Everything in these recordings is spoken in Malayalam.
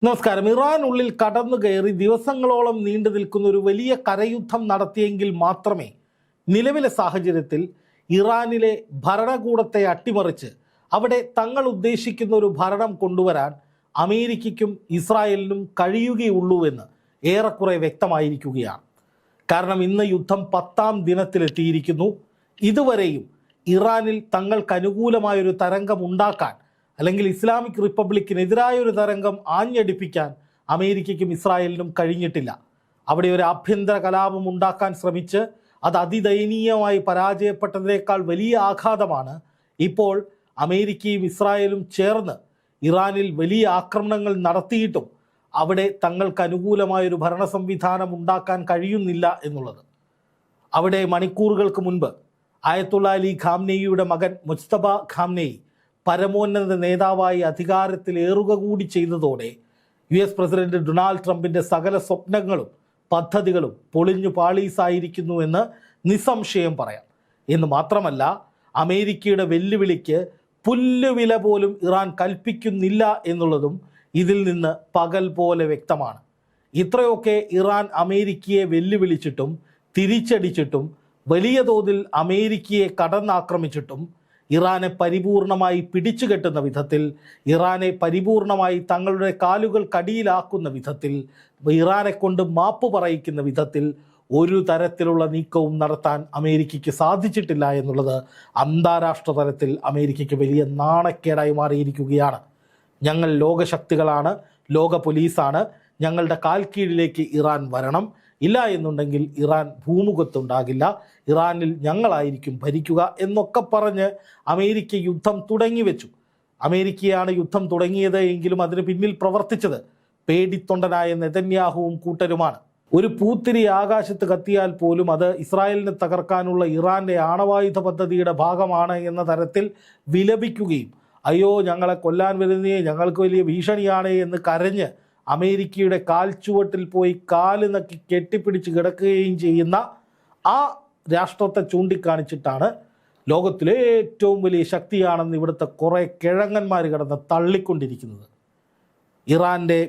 നമസ്കാരം. ഇറാനുള്ളിൽ കടന്നു കയറി ദിവസങ്ങളോളം നീണ്ടു നിൽക്കുന്ന ഒരു വലിയ കരയുദ്ധം നടത്തിയെങ്കിൽ മാത്രമേ നിലവിലെ സാഹചര്യത്തിൽ ഇറാനിലെ ഭരണകൂടത്തെ അട്ടിമറിച്ച് അവിടെ തങ്ങൾ ഉദ്ദേശിക്കുന്ന ഒരു ഭരണം കൊണ്ടുവരാൻ അമേരിക്കയ്ക്കും ഇസ്രായേലിനും കഴിയുകയുള്ളൂ എന്ന് ഏറെക്കുറെ വ്യക്തമായിരിക്കുകയാണ്. കാരണം ഇന്ന് യുദ്ധം 10ാം ദിനത്തിലെത്തിയിരിക്കുന്നു. ഇതുവരെയും ഇറാനിൽ തങ്ങൾക്ക് അനുകൂലമായൊരു തരംഗം ഉണ്ടാക്കാൻ അല്ലെങ്കിൽ ഇസ്ലാമിക് റിപ്പബ്ലിക്കിനെതിരായ ഒരു തരംഗം ആഞ്ഞടിപ്പിക്കാൻ അമേരിക്കയ്ക്കും ഇസ്രായേലിനും കഴിഞ്ഞിട്ടില്ല. അവിടെ ഒരു ആഭ്യന്തര കലാപം ഉണ്ടാക്കാൻ ശ്രമിച്ച് അത് അതിദയനീയമായി പരാജയപ്പെട്ടതിനേക്കാൾ വലിയ ആഘാതമാണ് ഇപ്പോൾ അമേരിക്കയും ഇസ്രായേലും ചേർന്ന് ഇറാനിൽ വലിയ ആക്രമണങ്ങൾ നടത്തിയിട്ടും അവിടെ തങ്ങൾക്ക് അനുകൂലമായൊരു ഭരണ സംവിധാനം ഉണ്ടാക്കാൻ കഴിയുന്നില്ല എന്നുള്ളത്. അവിടെ മണിക്കൂറുകൾക്ക് മുൻപ് ആയത്തുള്ള അലി ഖാംനെയിയുടെ മകൻ മുജ്തബ ഖാംനെയി പരമോന്നത നേതാവായി അധികാരത്തിലേറുക കൂടി ചെയ്തതോടെ US പ്രസിഡന്റ് ഡൊണാൾഡ് ട്രംപിൻ്റെ സകല സ്വപ്നങ്ങളും പദ്ധതികളും പൊളിഞ്ഞു പാളീസായിരിക്കുന്നു എന്ന് നിസ്സംശയം പറയാം. എന്ന് മാത്രമല്ല, അമേരിക്കയുടെ വെല്ലുവിളിക്ക് പുല്ലുവില പോലും ഇറാൻ കൽപ്പിക്കുന്നില്ല എന്നുള്ളതും ഇതിൽ നിന്ന് പകൽ പോലെ വ്യക്തമാണ്. ഇത്രയൊക്കെ ഇറാൻ അമേരിക്കയെ വെല്ലുവിളിച്ചിട്ടും തിരിച്ചടിച്ചിട്ടും വലിയ തോതിൽ അമേരിക്കയെ കടന്നാക്രമിച്ചിട്ടും ഇറാനെ പരിപൂർണമായി പിടിച്ചുകെട്ടുന്ന വിധത്തിൽ, ഇറാനെ പരിപൂർണമായി തങ്ങളുടെ കാലുകൾക്കടിയിലാക്കുന്ന വിധത്തിൽ, ഇറാനെ കൊണ്ട് മാപ്പ് പറയിക്കുന്ന വിധത്തിൽ ഒരു തരത്തിലുള്ള നീക്കവും നടത്താൻ അമേരിക്കയ്ക്ക് സാധിച്ചിട്ടില്ല എന്നുള്ളത് അന്താരാഷ്ട്ര തലത്തിൽ അമേരിക്കയ്ക്ക് വലിയ നാണക്കേടായി മാറിയിരിക്കുകയാണ്. ഞങ്ങൾ ലോകശക്തികളാണ്, ലോക പോലീസാണ്, ഞങ്ങളുടെ കാൽ കീഴിലേക്ക് ഇറാൻ വരണം, ഇല്ല എന്നുണ്ടെങ്കിൽ ഇറാൻ ഭൂമുഖത്തുണ്ടാകില്ല, ഇറാനിൽ ഞങ്ങളായിരിക്കും ഭരിക്കുക എന്നൊക്കെ പറഞ്ഞ് അമേരിക്ക യുദ്ധം തുടങ്ങി വെച്ചു. അമേരിക്കയാണ് യുദ്ധം തുടങ്ങിയത് എങ്കിലും അതിന് പിന്നിൽ പ്രവർത്തിച്ചത് പേടിത്തൊണ്ടനായ നെതന്യാഹുവും കൂട്ടരുമാണ്. ഒരു പൂത്തിരി ആകാശത്ത് കത്തിയാൽ പോലും അത് ഇസ്രായേലിനെ തകർക്കാനുള്ള ഇറാന്റെ ആണവായുധ പദ്ധതിയുടെ ഭാഗമാണ് എന്ന തരത്തിൽ വിലപിക്കുകയും അയ്യോ ഞങ്ങളെ കൊല്ലാൻ വരുന്നേ, ഞങ്ങൾക്ക് വലിയ ഭീഷണിയാണ് എന്ന് കരഞ്ഞ് അമേരിക്കയുടെ കാൽച്ചുവട്ടിൽ പോയി കാല് നക്കി കെട്ടിപ്പിടിച്ച് കിടക്കുകയും ചെയ്യുന്ന ആ രാഷ്ട്രത്തെ ചൂണ്ടിക്കാണിച്ചിട്ടാണ് ലോകത്തിലെ ഏറ്റവും വലിയ ശക്തിയാണെന്ന് ഇവിടുത്തെ കുറേ കിഴങ്ങന്മാർ കിടന്ന് തള്ളിക്കൊണ്ടിരിക്കുന്നത്. ഇറാൻ്റെ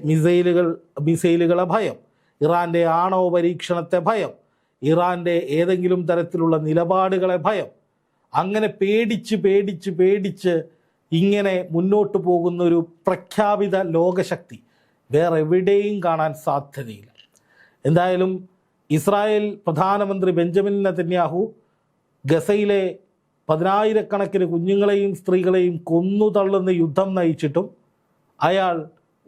മിസൈലുകളെ ഭയം, ഇറാൻ്റെ ആണവ പരീക്ഷണത്തെ ഭയം, ഇറാൻ്റെ ഏതെങ്കിലും തരത്തിലുള്ള നിലപാടുകളെ ഭയം, അങ്ങനെ പേടിച്ച് പേടിച്ച് പേടിച്ച് ഇങ്ങനെ മുന്നോട്ട് പോകുന്ന ഒരു പ്രഖ്യാപിത ലോകശക്തി വേറെ എവിടെയും കാണാൻ സാധ്യതയില്ല. എന്തായാലും ഇസ്രായേൽ പ്രധാനമന്ത്രി ബെഞ്ചമിൻ നെതന്യാഹു ഗസയിലെ 10,000-കണക്കിന് കുഞ്ഞുങ്ങളെയും സ്ത്രീകളെയും കൊന്നു തള്ളുന്ന യുദ്ധം നയിച്ചിട്ടും അയാൾ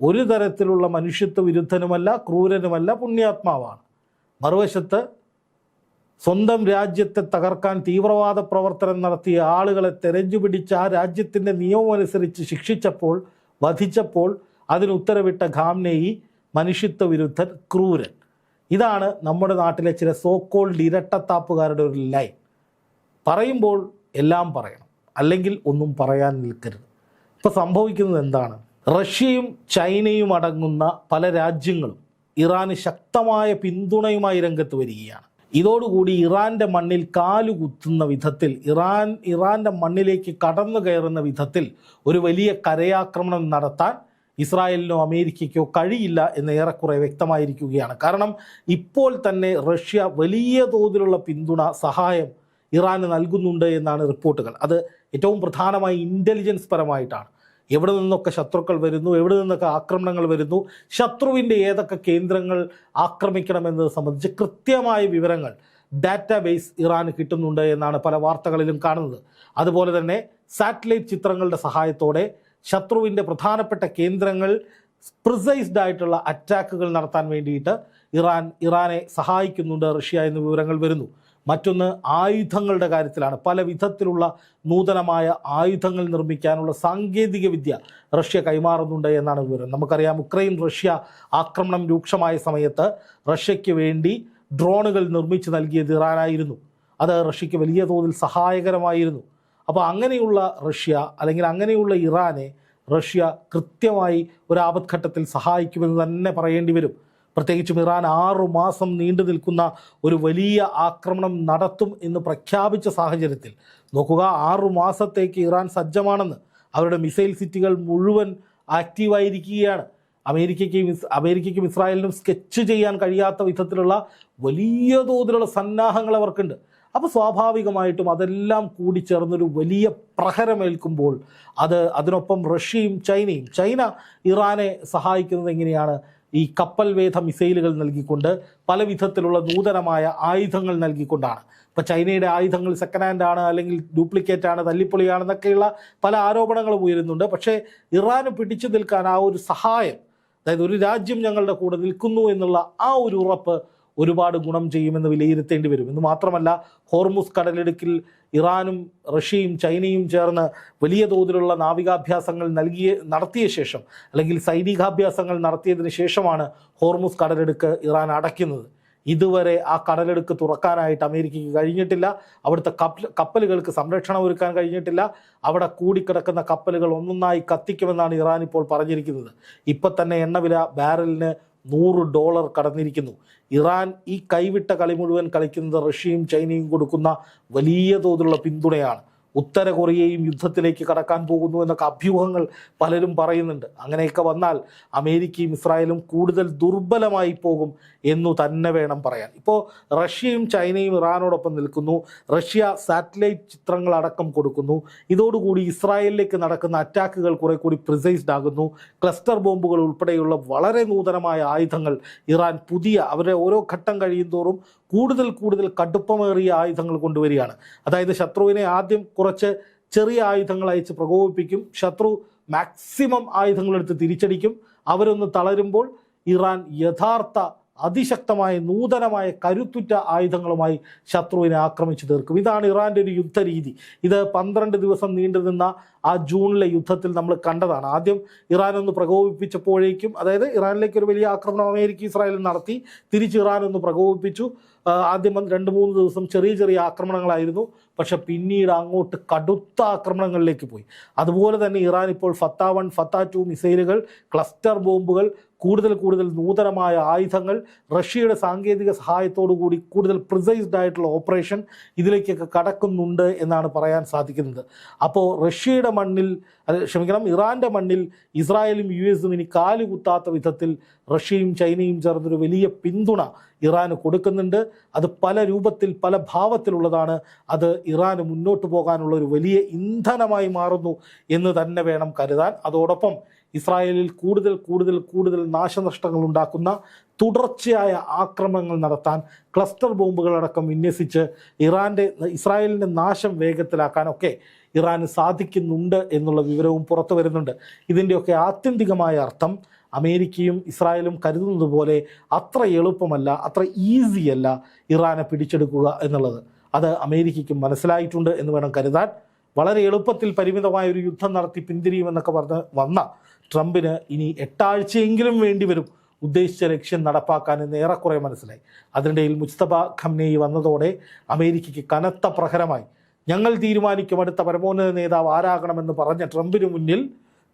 ഒരു തരത്തിലുള്ള മനുഷ്യത്വ വിരുദ്ധനുമല്ല, ക്രൂരനുമല്ല, പുണ്യാത്മാവാണ്. മറുവശത്ത് സ്വന്തം രാജ്യത്തെ തകർക്കാൻ തീവ്രവാദ പ്രവർത്തനം നടത്തിയ ആളുകളെ തെരഞ്ഞുപിടിച്ച് ആ രാജ്യത്തിൻ്റെ നിയമമനുസരിച്ച് ശിക്ഷിച്ചപ്പോൾ, വധിച്ചപ്പോൾ അതിന് ഉത്തരവിട്ട ഖാംനെയി മനുഷ്യത്വ വിരുദ്ധൻ, ക്രൂരൻ. ഇതാണ് നമ്മുടെ നാട്ടിലെ ചില സോക്കോൾഡ് ഇരട്ടത്താപ്പുകാരുടെ ഒരു ലൈൻ. പറയുമ്പോൾ എല്ലാം പറയണം, അല്ലെങ്കിൽ ഒന്നും പറയാൻ നിൽക്കരുത്. ഇപ്പോൾ സംഭവിക്കുന്നത് എന്താണ്? റഷ്യയും ചൈനയും അടങ്ങുന്ന പല രാജ്യങ്ങളും ഇറാന് ശക്തമായ പിന്തുണയുമായി രംഗത്ത് വരികയാണ്. ഇതോടുകൂടി ഇറാൻ്റെ മണ്ണിൽ കാലുകുത്തുന്ന വിധത്തിൽ, ഇറാൻ്റെ മണ്ണിലേക്ക് കടന്നു കയറുന്ന വിധത്തിൽ ഒരു വലിയ കരയാക്രമണം നടത്താൻ ഇസ്രായേലിനോ അമേരിക്കയ്ക്കോ കഴിയില്ല എന്ന് ഏറെക്കുറെ വ്യക്തമായിരിക്കുകയാണ്. കാരണം ഇപ്പോൾ തന്നെ റഷ്യ വലിയ തോതിലുള്ള പിന്തുണ, സഹായം ഇറാന് നൽകുന്നുണ്ട് എന്നാണ് റിപ്പോർട്ടുകൾ. അത് ഏറ്റവും പ്രധാനമായി ഇൻ്റലിജൻസ് പരമായിട്ടാണ്. എവിടെ നിന്നൊക്കെ ശത്രുക്കൾ വരുന്നു, എവിടെ നിന്നൊക്കെ ആക്രമണങ്ങൾ വരുന്നു, ശത്രുവിൻ്റെ ഏതൊക്കെ കേന്ദ്രങ്ങൾ ആക്രമിക്കണമെന്നത് സംബന്ധിച്ച് കൃത്യമായ വിവരങ്ങൾ, ഡാറ്റാബേസ് ഇറാന് കിട്ടുന്നുണ്ട് എന്നാണ് പല വാർത്തകളിലും കാണുന്നത്. അതുപോലെ തന്നെ സാറ്റലൈറ്റ് ചിത്രങ്ങളുടെ സഹായത്തോടെ ശത്രുവിൻ്റെ പ്രധാനപ്പെട്ട കേന്ദ്രങ്ങൾ പ്രിസൈസ്ഡ് ആയിട്ടുള്ള അറ്റാക്കുകൾ നടത്താൻ വേണ്ടിയിട്ട് ഇറാനെ സഹായിക്കുന്നുണ്ട് റഷ്യ എന്ന വിവരങ്ങൾ വരുന്നു. മറ്റൊന്ന് ആയുധങ്ങളുടെ കാര്യത്തിലാണ്. പല വിധത്തിലുള്ള നൂതനമായ ആയുധങ്ങൾ നിർമ്മിക്കാനുള്ള സാങ്കേതിക വിദ്യ റഷ്യ കൈമാറുന്നുണ്ട് എന്നാണ് വിവരം. നമുക്കറിയാം, ഉക്രൈൻ റഷ്യ ആക്രമണം രൂക്ഷമായ സമയത്ത് റഷ്യയ്ക്ക് വേണ്ടി ഡ്രോണുകൾ നിർമ്മിച്ച് നൽകിയത് ഇറാനായിരുന്നു. അത് റഷ്യയ്ക്ക് വലിയ തോതിൽ സഹായകരമായിരുന്നു. അപ്പോൾ അങ്ങനെയുള്ള റഷ്യ, അല്ലെങ്കിൽ അങ്ങനെയുള്ള ഇറാനെ റഷ്യ കൃത്യമായി ഒരു ആപത്ഘട്ടത്തിൽ സഹായിക്കുമെന്ന് തന്നെ പറയേണ്ടി വരും. പ്രത്യേകിച്ചും ഇറാൻ 6 മാസം നീണ്ടു നിൽക്കുന്ന ഒരു വലിയ ആക്രമണം നടത്തും എന്ന് പ്രഖ്യാപിച്ച സാഹചര്യത്തിൽ നോക്കുക, 6 മാസത്തേക്ക് ഇറാൻ സജ്ജമാണെന്ന്. അവരുടെ മിസൈൽ സിറ്റികൾ മുഴുവൻ ആക്റ്റീവായിരിക്കുകയാണ്. അമേരിക്കയ്ക്കും ഇസ്രായേലിനും സ്കെച്ച് ചെയ്യാൻ കഴിയാത്ത വിധത്തിലുള്ള വലിയ തോതിലുള്ള സന്നാഹങ്ങൾ അവർക്കുണ്ട്. അപ്പോൾ സ്വാഭാവികമായിട്ടും അതെല്ലാം കൂടി ചേർന്നൊരു വലിയ പ്രഹരമേൽക്കുമ്പോൾ അതിനൊപ്പം റഷ്യയും ചൈന ഇറാനെ സഹായിക്കുന്നത് എങ്ങനെയാണ്? ഈ കപ്പൽ വേധ മിസൈലുകൾ നൽകിക്കൊണ്ട്, പല വിധത്തിലുള്ള നൂതനമായ ആയുധങ്ങൾ നൽകിക്കൊണ്ടാണ്. ഇപ്പോൾ ചൈനയുടെ ആയുധങ്ങൾ സെക്കൻഡ് ഹാൻഡ് ആണ്, അല്ലെങ്കിൽ ഡ്യൂപ്ലിക്കേറ്റ് ആണ്, തല്ലിപ്പൊളിയാണെന്നൊക്കെയുള്ള പല ആരോപണങ്ങളും ഉയരുന്നുണ്ട്. പക്ഷേ ഇറാന് പിടിച്ചു നിൽക്കാൻ ആ ഒരു സഹായം, അതായത് ഒരു രാജ്യം ഞങ്ങളുടെ കൂടെ നിൽക്കുന്നു എന്നുള്ള ആ ഒരു ഉറപ്പ് ഒരുപാട് ഗുണം ചെയ്യുമെന്ന് വിലയിരുത്തേണ്ടി വരും. എന്ന് മാത്രമല്ല, ഹോർമുസ് കടലിടുക്കിൽ ഇറാനും റഷ്യയും ചൈനയും ചേർന്ന് വലിയ തോതിലുള്ള നാവികാഭ്യാസങ്ങൾ നടത്തിയ ശേഷം, അല്ലെങ്കിൽ സൈനികാഭ്യാസങ്ങൾ നടത്തിയതിന് ശേഷമാണ് ഹോർമുസ് കടലിടുക്ക് ഇറാൻ അടയ്ക്കുന്നത്. ഇതുവരെ ആ കടലെടുക്ക് തുറക്കാനായിട്ട് അമേരിക്കയ്ക്ക് കഴിഞ്ഞിട്ടില്ല. അവിടുത്തെ കപ്പലുകൾക്ക് സംരക്ഷണം ഒരുക്കാൻ കഴിഞ്ഞിട്ടില്ല. അവിടെ കൂടിക്കിടക്കുന്ന കപ്പലുകൾ ഒന്നൊന്നായി കത്തിക്കുമെന്നാണ് ഇറാൻ ഇപ്പോൾ പറഞ്ഞിരിക്കുന്നത്. ഇപ്പം തന്നെ എണ്ണവില ബാരലിന് $100 കടന്നിരിക്കുന്നു. ഇറാൻ ഈ കൈവിട്ട കളി മുഴുവൻ കളിക്കുന്നത് റഷ്യയും ചൈനയും കൊടുക്കുന്ന വലിയ തോതിലുള്ള പിന്തുണയാണ്. ഉത്തര കൊറിയയും യുദ്ധത്തിലേക്ക് കടക്കാൻ പോകുന്നു എന്നൊക്കെ അഭ്യൂഹങ്ങൾ പലരും പറയുന്നുണ്ട്. അങ്ങനെയൊക്കെ വന്നാൽ അമേരിക്കയും ഇസ്രായേലും കൂടുതൽ ദുർബലമായി പോകും എന്നു തന്നെ വേണം പറയാൻ. ഇപ്പോൾ റഷ്യയും ചൈനയും ഇറാനോടൊപ്പം നിൽക്കുന്നു. റഷ്യ സാറ്റലൈറ്റ് ചിത്രങ്ങളടക്കം കൊടുക്കുന്നു. ഇതോടുകൂടി ഇസ്രായേലിലേക്ക് നടക്കുന്ന അറ്റാക്കുകൾ കുറെ കൂടി പ്രിസൈസ്ഡ് ആകുന്നു. ക്ലസ്റ്റർ ബോംബുകൾ ഉൾപ്പെടെയുള്ള വളരെ നൂതനമായ ആയുധങ്ങൾ ഇറാൻ അവരുടെ ഓരോ ഘട്ടം കഴിയുന്തോറും കൂടുതൽ കടുപ്പമേറിയ ആയുധങ്ങൾ കൊണ്ടുവരികയാണ്. അതായത് ശത്രുവിനെ ആദ്യം കുറച്ച് ചെറിയ ആയുധങ്ങൾ അയച്ച് പ്രകോപിപ്പിക്കും. ശത്രു മാക്സിമം ആയുധങ്ങളെടുത്ത് തിരിച്ചടിക്കും. അവരൊന്ന് തളരുമ്പോൾ ഇറാൻ യഥാർത്ഥ അതിശക്തമായ നൂതനമായ കരുത്തുറ്റ ആയുധങ്ങളുമായി ശത്രുവിനെ ആക്രമിച്ചു തീർക്കും. ഇതാണ് ഇറാൻ്റെ ഒരു യുദ്ധരീതി. ഇത് 12 ദിവസം നീണ്ടു നിന്ന ആ ജൂണിലെ യുദ്ധത്തിൽ നമ്മൾ കണ്ടതാണ്. ആദ്യം ഇറാൻ ഒന്ന് പ്രകോപിപ്പിച്ചപ്പോഴേക്കും, അതായത് ഇറാനിലേക്ക് ഒരു വലിയ ആക്രമണം അമേരിക്ക ഇസ്രായേലും നടത്തി, തിരിച്ച് ഇറാൻ ഒന്ന് പ്രകോപിപ്പിച്ചു. ആദ്യം 2-3 ദിവസം ചെറിയ ആക്രമണങ്ങളായിരുന്നു. പക്ഷെ പിന്നീട് അങ്ങോട്ട് കടുത്ത ആക്രമണങ്ങളിലേക്ക് പോയി. അതുപോലെ തന്നെ ഇറാൻ ഇപ്പോൾ ഫത്ത 1, ഫത്ത 2 മിസൈലുകൾ, ക്ലസ്റ്റർ ബോംബുകൾ, കൂടുതൽ നൂതനമായ ആയുധങ്ങൾ, റഷ്യയുടെ സാങ്കേതിക സഹായത്തോടു കൂടി കൂടുതൽ പ്രിസൈസ്ഡ് ആയിട്ടുള്ള ഓപ്പറേഷൻ ഇതിലേക്കൊക്കെ കടക്കുന്നുണ്ട് എന്നാണ് പറയാൻ സാധിക്കുന്നത്. അപ്പോൾ ഇറാൻ്റെ മണ്ണിൽ ഇസ്രായേലും US ഇനി കാലുകുത്താത്ത വിധത്തിൽ റഷ്യയും ചൈനയും ചേർന്നൊരു വലിയ പിന്തുണ ഇറാന് കൊടുക്കുന്നുണ്ട്. അത് പല രൂപത്തിൽ പല ഭാവത്തിലുള്ളതാണ്. അത് ഇറാന് മുന്നോട്ട് പോകാനുള്ള ഒരു വലിയ ഇന്ധനമായി മാറുന്നു എന്ന് തന്നെ വേണം കരുതാൻ. അതോടൊപ്പം ഇസ്രായേലിൽ കൂടുതൽ നാശനഷ്ടങ്ങൾ ഉണ്ടാക്കുന്ന തുടർച്ചയായ ആക്രമണങ്ങൾ നടത്താൻ ക്ലസ്റ്റർ ബോംബുകളടക്കം വിന്യസിച്ച് ഇസ്രായേലിൻ്റെ നാശം വേഗത്തിലാക്കാനൊക്കെ ഇറാന് സാധിക്കുന്നുണ്ട് എന്നുള്ള വിവരവും പുറത്തു വരുന്നുണ്ട്. ഇതിൻ്റെയൊക്കെ ആത്യന്തികമായ അർത്ഥം അമേരിക്കയും ഇസ്രായേലും കരുതുന്നത് പോലെ അത്ര എളുപ്പമല്ല, അത്ര ഈസിയല്ല ഇറാനെ പിടിച്ചെടുക്കുക എന്നുള്ളത്. അത് അമേരിക്കയ്ക്ക് മനസ്സിലായിട്ടുണ്ട് എന്ന് വേണം കരുതാൻ. വളരെ എളുപ്പത്തിൽ പരിമിതമായ ഒരു യുദ്ധം നടത്തി പിന്തിരിയുമെന്നൊക്കെ പറഞ്ഞ് വന്ന ട്രംപിന് ഇനി 8 ആഴ്ചയെങ്കിലും വേണ്ടിവരും ഉദ്ദേശിച്ച ലക്ഷ്യം നടപ്പാക്കാൻ എന്ന് ഏറെക്കുറെ മനസ്സിലായി. അതിനിടയിൽ മുജ്തബ ഖംനേയി വന്നതോടെ അമേരിക്കയ്ക്ക് കനത്ത പ്രഹരമായി. ഞങ്ങൾ തീരുമാനിക്കും അടുത്ത പരമോന്നത നേതാവ് ആരാകണമെന്ന് പറഞ്ഞ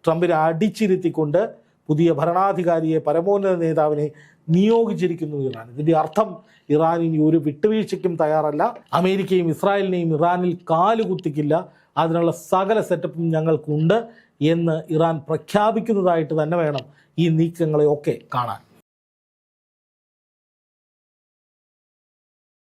ട്രംപിനെ അടിച്ചിരുത്തിക്കൊണ്ട് പുതിയ ഭരണാധികാരിയെ, പരമോന്നത നേതാവിനെ നിയോഗിച്ചിരിക്കുന്നു ഇറാൻ. ഇതിൻ്റെ അർത്ഥം ഇറാൻ ഇനി ഒരു വിട്ടുവീഴ്ചയ്ക്കും തയ്യാറല്ല. അമേരിക്കയും ഇസ്രായേലിനെയും ഇറാനിൽ കാലുകുത്തിക്കില്ല, അതിനുള്ള സകല സെറ്റപ്പും ഞങ്ങൾക്കുണ്ട് എന്ന് ഇറാൻ പ്രഖ്യാപിക്കുന്നതായിട്ട് തന്നെ വേണം ഈ നീക്കങ്ങളെയൊക്കെ കാണാൻ.